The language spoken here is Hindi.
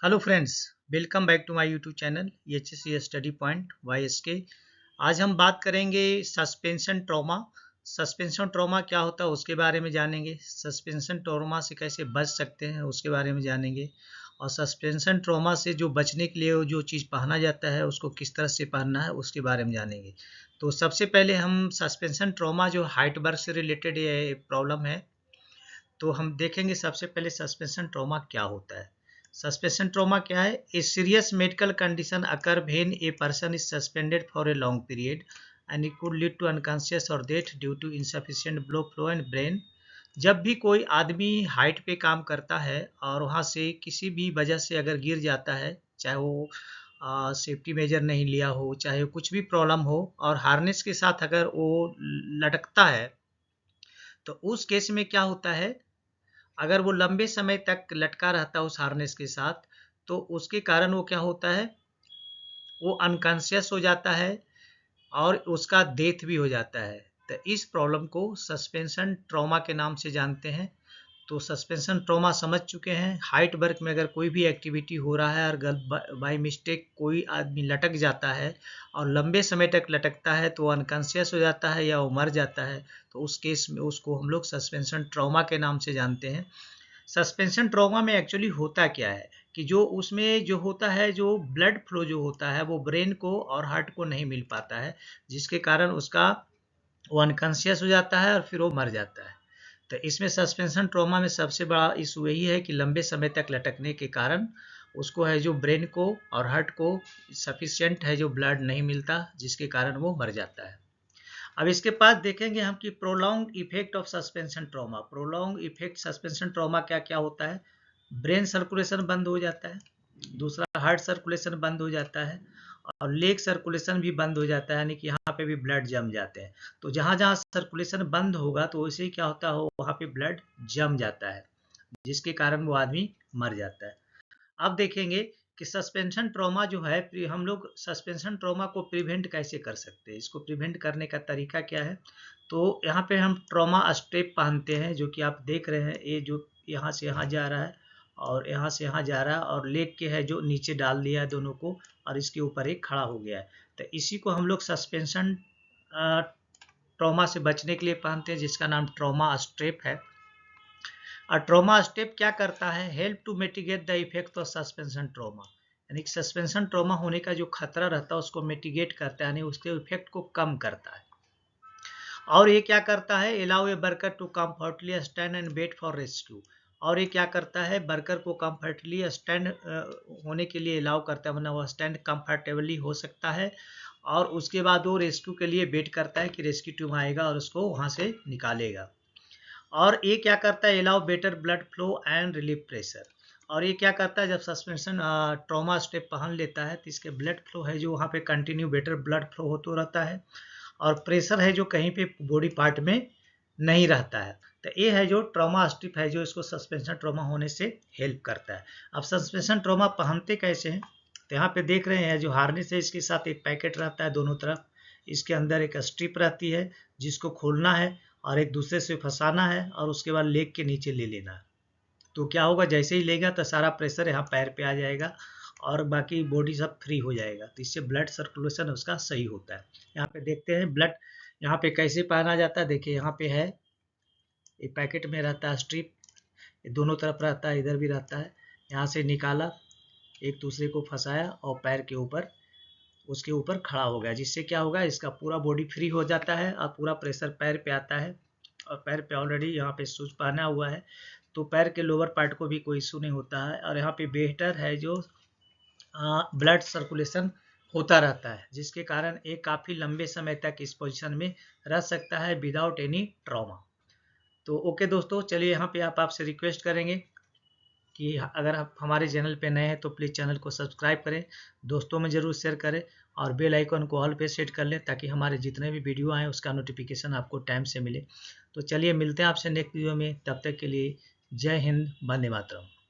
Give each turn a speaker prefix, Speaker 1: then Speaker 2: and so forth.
Speaker 1: Hello friends, welcome back to my YouTube channel HSC study point YSK. आज हम बात करेंगे सस्पेंशन ट्रॉमा। सस्पेंशन ट्रॉमा क्या होता है उसके बारे में जानेंगे। सस्पेंशन ट्रॉमा से कैसे बच सकते हैं उसके बारे में जानेंगे। और सस्पेंशन ट्रॉमा से जो बचने के लिए जो चीज़ पहना जाता है उसको किस तरह से पहनना है उसके बारे में जानेंगे। तो सबसे पहले हम सस्पेंशन ट्रॉमा जो हाइटबर्ग से रिलेटेड ये प्रॉब्लम है, तो हम देखेंगे सबसे पहले सस्पेंशन ट्रॉमा क्या होता है। सस्पेंशन ट्रॉमा क्या है? A serious medical condition occur when a person is suspended for a long period and it could lead to unconscious और death due to insufficient blood flow and brain. जब भी कोई आदमी हाइट पे काम करता है और वहाँ से किसी भी वजह से अगर गिर जाता है, चाहे वो सेफ्टी मेजर नहीं लिया हो, चाहे कुछ भी प्रॉब्लम हो, और हार्नेस के साथ अगर वो लटकता है, तो उस केस में क्या होता है, अगर वो लंबे समय तक लटका रहता है उस हार्नेस के साथ, तो उसके कारण वो क्या होता है, वो अनकॉन्शियस हो जाता है और उसका डेथ भी हो जाता है। तो इस प्रॉब्लम को सस्पेंशन ट्रॉमा के नाम से जानते हैं। तो सस्पेंशन ट्रॉमा समझ चुके हैं। हाइट वर्क में अगर कोई भी एक्टिविटी हो रहा है और बाई मिस्टेक कोई आदमी लटक जाता है और लंबे समय तक लटकता है तो वो अनकॉन्शियस हो जाता है या वो मर जाता है, तो उस केस में उसको हम लोग सस्पेंशन ट्रॉमा के नाम से जानते हैं। सस्पेंशन ट्रॉमा में एक्चुअली होता क्या है कि जो उसमें जो होता है, जो ब्लड फ्लो जो होता है वो ब्रेन को और हार्ट को नहीं मिल पाता है, जिसके कारण उसका वो अनकॉन्शियस हो जाता है और फिर वो मर जाता है। तो इसमें सस्पेंशन ट्रॉमा में सबसे बड़ा इशू यही है कि लंबे समय तक लटकने के कारण उसको है जो ब्रेन को और हार्ट को सफिशिएंट है जो ब्लड नहीं मिलता, जिसके कारण वो मर जाता है। अब इसके बाद देखेंगे हम कि prolong effect of suspension trauma. Prolong effect suspension trauma क्या क्या होता है? ब्रेन सर्कुलेशन बंद हो जाता है, दूसरा हार्ट सर्कुलेशन बंद हो जाता है, और लेग सर्कुलेशन भी बंद हो जाता है, यानी कि यहाँ पे भी ब्लड जम जाते हैं। तो जहाँ जहाँ सर्कुलेशन बंद होगा तो वैसे ही क्या होता है, वहाँ पे ब्लड जम जाता है, जिसके कारण वो आदमी मर जाता है। अब देखेंगे कि सस्पेंशन ट्रॉमा जो है, हम लोग सस्पेंशन ट्रॉमा को प्रिवेंट कैसे कर सकते हैं, इसको प्रिवेंट करने का तरीका क्या है। तो यहाँ पे हम ट्रॉमा स्ट्रेप पहनते हैं, जो कि आप देख रहे हैं, ये जो यहाँ से यहाँ जा रहा है और यहाँ से यहाँ जा रहा है, और लेग के है जो नीचे डाल दिया है दोनों को, और इसके ऊपर एक खड़ा हो गया है। तो इसी को हम लोग सस्पेंशन ट्रॉमा से बचने के लिए पहनते हैं, जिसका नाम ट्रॉमा स्ट्रेप है। और ट्रॉमा स्टेप क्या करता है? Help to mitigate the effect of suspension trauma, यानी सस्पेंशन ट्रॉमा होने का जो खतरा रहता है उसको मिटिगेट करता है, यानी उसके इफेक्ट को कम करता है। और ये क्या करता है? Allow a worker to comfortably stand and wait for rescue. और ये क्या करता है? वर्कर को कंफर्टली स्टैंड होने के लिए अलाउ करता है, मतलब वो स्टैंड कंफर्टेबली हो सकता है, और उसके बाद वो रेस्क्यू के लिए वेट करता है कि रेस्क्यू टीम आएगा और उसको वहाँ से निकालेगा। और ये क्या करता है? Allow better blood flow and relief pressure. और ये क्या करता है? जब सस्पेंशन ट्रॉमा स्टेप पहन लेता है तो इसके ब्लड फ्लो है जो वहाँ पे कंटिन्यू बेटर ब्लड फ्लो होता रहता है, और प्रेशर है जो कहीं पे बॉडी पार्ट में नहीं रहता है। तो ये है जो ट्रॉमा स्ट्रिप है जो इसको सस्पेंशन ट्रॉमा होने से हेल्प करता है। अब सस्पेंशन ट्रॉमा पहनते कैसे हैं? तो यहाँ पे देख रहे हैं जो हार्नेस है, इसके साथ एक पैकेट रहता है दोनों तरफ, इसके अंदर एक स्ट्रिप रहती है जिसको खोलना है और एक दूसरे से फंसाना है, और उसके बाद लेग के नीचे ले लेना है। तो क्या होगा, जैसे ही लेगा तो सारा प्रेशर यहाँ पैर पे आ जाएगा और बाकी बॉडी सब फ्री हो जाएगा, तो इससे ब्लड सर्कुलेशन उसका सही होता है। यहाँ पे देखते हैं ब्लड यहाँ पे कैसे पहना जाता है। देखिए यहाँ पे है, ये पैकेट में रहता है स्ट्रिप, ये दोनों तरफ रहता है, इधर भी रहता है। यहाँ से निकाला, एक दूसरे को फंसाया और पैर के ऊपर उसके ऊपर खड़ा हो गया, जिससे क्या होगा, इसका पूरा बॉडी फ्री हो जाता है और पूरा प्रेशर पैर पे आता है। और पैर पे ऑलरेडी यहाँ पे शूज पहना हुआ है, तो पैर के लोअर पार्ट को भी कोई इशू नहीं होता है, और यहाँ पे बेहतर है जो ब्लड सर्कुलेशन होता रहता है, जिसके कारण ये काफ़ी लंबे समय तक इस पोजीशन में रह सकता है विदाउट एनी ट्रॉमा। तो ओके दोस्तों, चलिए यहाँ पे आप आपसे रिक्वेस्ट करेंगे कि अगर आप हमारे चैनल पे नए हैं तो प्लीज़ चैनल को सब्सक्राइब करें, दोस्तों में ज़रूर शेयर करें, और बेल आइकन को ऑल पे सेट कर लें ताकि हमारे जितने भी वीडियो आएँ उसका नोटिफिकेशन आपको टाइम से मिले। तो चलिए मिलते हैं आपसे नेक्स्ट वीडियो में, तब तक के लिए जय हिंद, वंदे मातरम।